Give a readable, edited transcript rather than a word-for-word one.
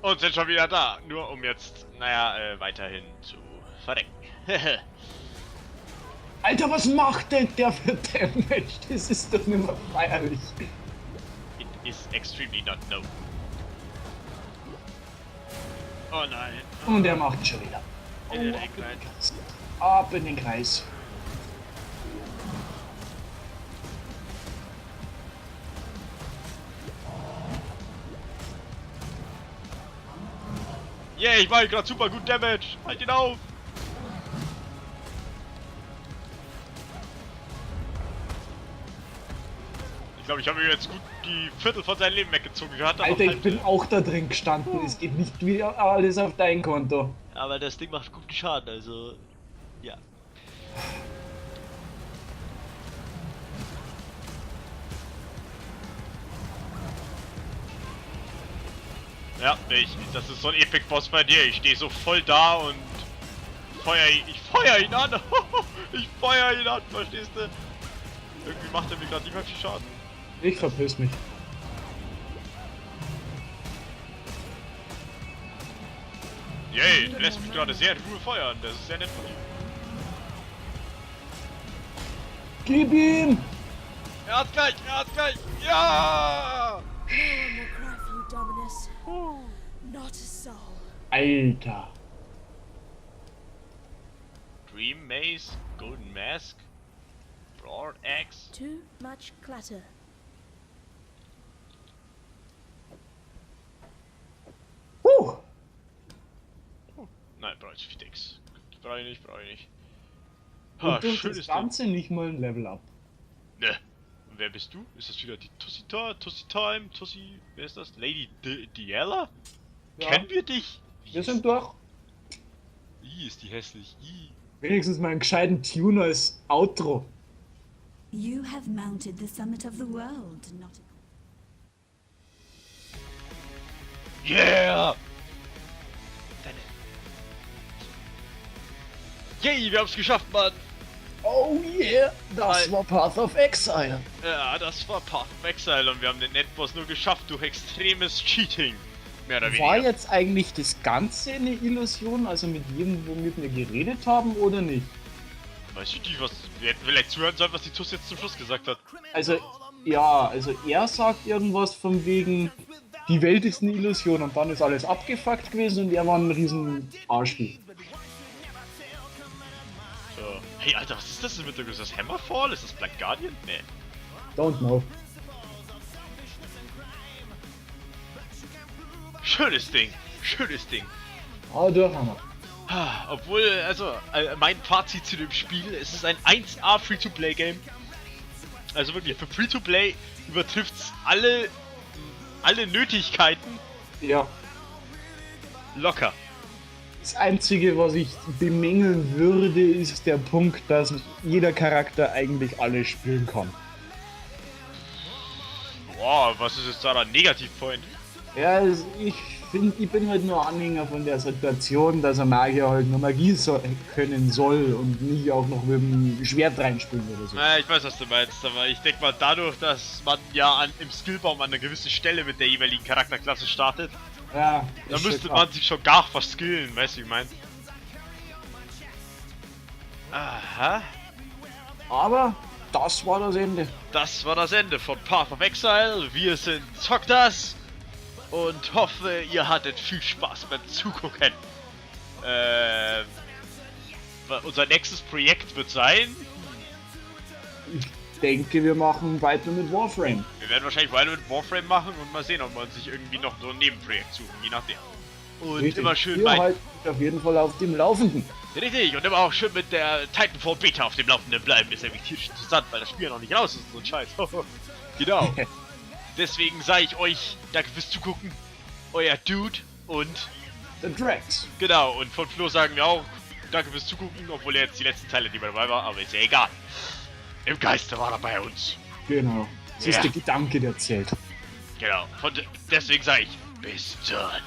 Und sind schon wieder da. Nur um jetzt, naja, weiterhin zu verrecken. Alter, was macht denn der für Damage? Das ist doch nicht mehr feierlich. It is extremely not known. Oh nein. Und er macht schon wieder. In den Eck rein. Ab in den Kreis. Yeah, ich mache gerade super gut Damage. Halt ihn auf. Ich glaube, ich habe mir jetzt gut die Viertel von seinem Leben weggezogen. Alter, ich bin auch da drin gestanden. Es geht nicht wieder alles auf dein Konto. Aber das Ding macht guten Schaden, also ja. Ja, das ist so ein Epic Boss bei dir. Ich stehe so voll da und ich feuer ihn an. Ich feuer ihn an, verstehst du? Irgendwie macht er mir gerade nicht mehr viel Schaden. Ich verpiss mich. Yay, du lässt mich gerade sehr in Ruhe feuern. Das ist sehr nett von ihm. Gib ihm! Er hat's gleich, ja! No one will cry for you, Dominus. Not a soul. Alter. Dream Maze, Golden Mask, Broad Axe. Too much clutter. Nein, brauche ich nix. Brauche ich nicht. Und durch schönes das Ganze nicht mal ein Level up. Ne. Und wer bist du? Ist das wieder die Tussi Time? Tussi, wer ist das? Lady Diella? Ja. Kennen wir dich? Wir sind durch. Ist die hässlich. Wenigstens mal einen gescheiten Tune als Outro. You have mounted the summit of the world, not Yeah! Yay, wir haben's geschafft, Mann! Oh yeah, das war Path of Exile. Ja, das war Path of Exile und wir haben den Endboss nur geschafft durch extremes Cheating. Mehr oder weniger. War jetzt eigentlich das Ganze eine Illusion, also mit jedem, womit wir geredet haben, oder nicht? Weiß ich nicht, wir hätten vielleicht zuhören sollen, was die Tuss jetzt zum Schluss gesagt hat. Also, ja, also er sagt irgendwas von wegen, die Welt ist eine Illusion und dann ist alles abgefuckt gewesen und er war ein riesen Arschvieh. So. Hey, Alter, was ist das denn mit der Ist das Hammerfall? Ist das Black Guardian? Nee. Don't know. Schönes Ding. Aber durch haben wir. Obwohl, also, mein Fazit zu dem Spiel, es ist ein 1A Free-to-Play-Game. Also wirklich, für Free-to-Play übertrifft's alle Nötigkeiten Ja. locker. Das Einzige, was ich bemängeln würde, ist der Punkt, dass jeder Charakter eigentlich alles spielen kann. Boah, was ist jetzt daran Negativpoint? Ja, ich finde, ich bin halt nur Anhänger von der Situation, dass ein Magier halt nur Magie können soll und nie auch noch mit dem Schwert reinspielen oder so. Ich weiß, was du meinst, aber ich denke mal, dadurch, dass man ja im Skillbaum an einer gewissen Stelle mit der jeweiligen Charakterklasse startet, Ja, da ist müsste schon man sich schon gar verskillen, weißt du, wie ich mein? Aha, Aber das war das Ende. das war das Ende von Path of Exile. Wir sind Zockters und hoffe, ihr hattet viel Spaß beim Zugucken. Unser nächstes Projekt wird sein, Ich denke, wir machen weiter mit Warframe. wir werden wahrscheinlich weiter mit Warframe machen und mal sehen, ob wir uns sich irgendwie noch so ein Nebenprojekt suchen, je nachdem. Und Richtig. immer schön Wir halten dich auf jeden Fall auf dem Laufenden. Richtig, und immer auch schön mit der Titanfall Beta auf dem Laufenden bleiben. Ist nämlich tierisch interessant, weil das Spiel noch nicht raus ist und so ein Scheiß. Genau. Deswegen sage ich euch, danke fürs Zugucken. Euer Dude und The Drax. genau, und von Flo sagen wir auch, danke fürs Zugucken, obwohl er jetzt die letzten Teile nicht mehr dabei war, aber ist ja egal. Im Geiste war er bei uns. Genau. Das Ja. ist der Gedanke, der zählt. Genau. Deswegen sage ich, bis dann.